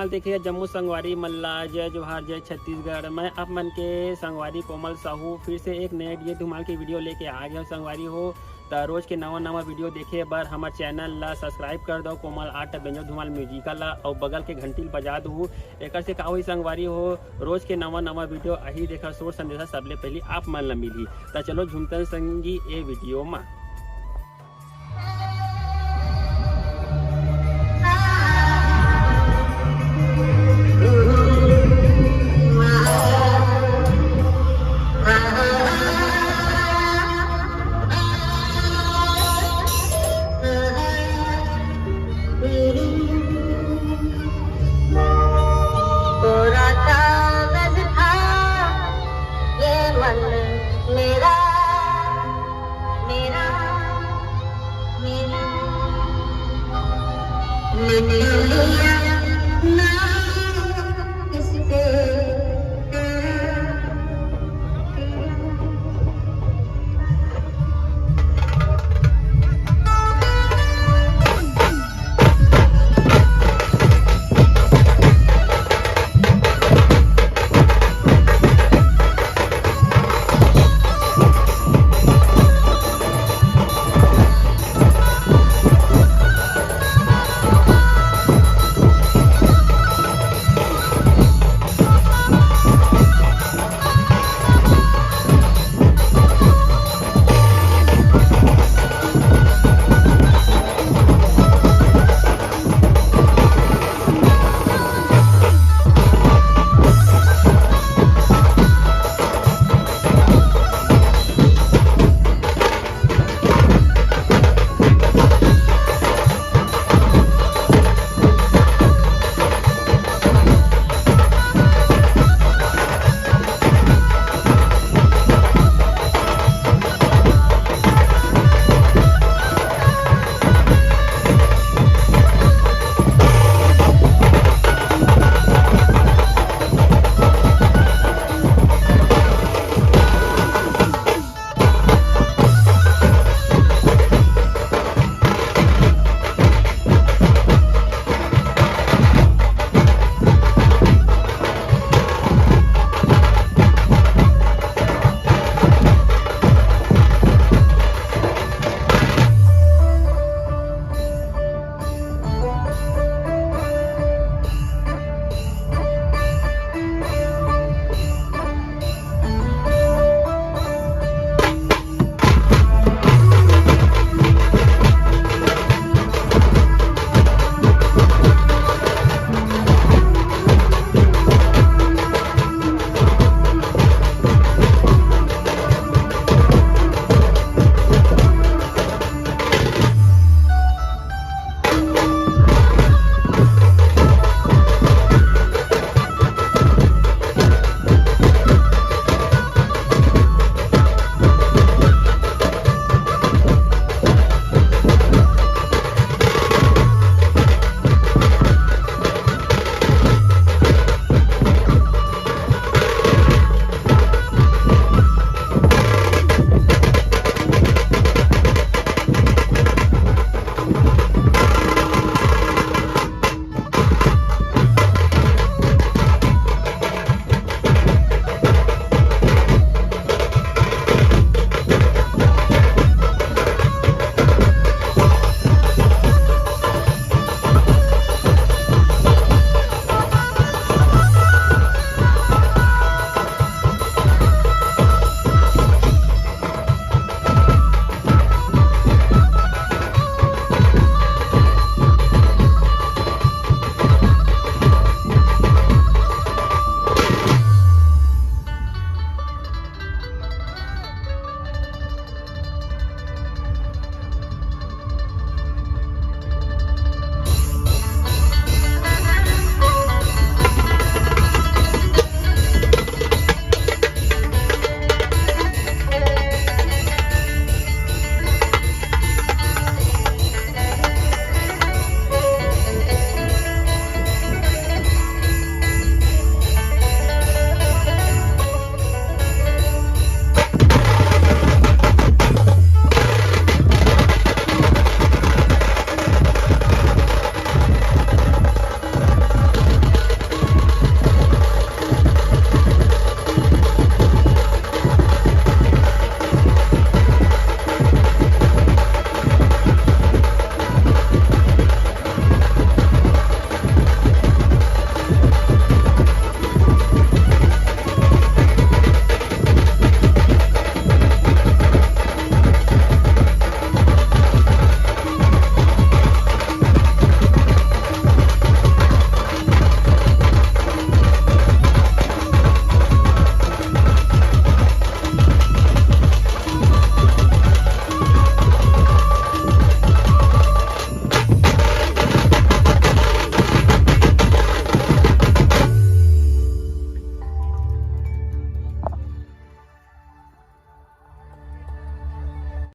धमाल देखिए जम्मू संगवारी मल्ला, जय जोहार जय छत्तीसगढ़। मैं आप मन के संगवारी कोमल साहू फिर से एक नए ये धमाल की वीडियो लेके आ गया संगवारी हो। तो रोज के नवा वीडियो देखे बर हमारे चैनल ला सब्सक्राइब कर दो कोमल आर्ट बेंजो धमाल म्यूजिकल ला, और बगल के घंटी बजा दू। एक से का हुई संगवारी हो, रोज के नवा वीडियो अही देखा सोच संदेशा सबले पहले आप मन ला मिली। तो चलो झुमतन संगी ए वीडियो में।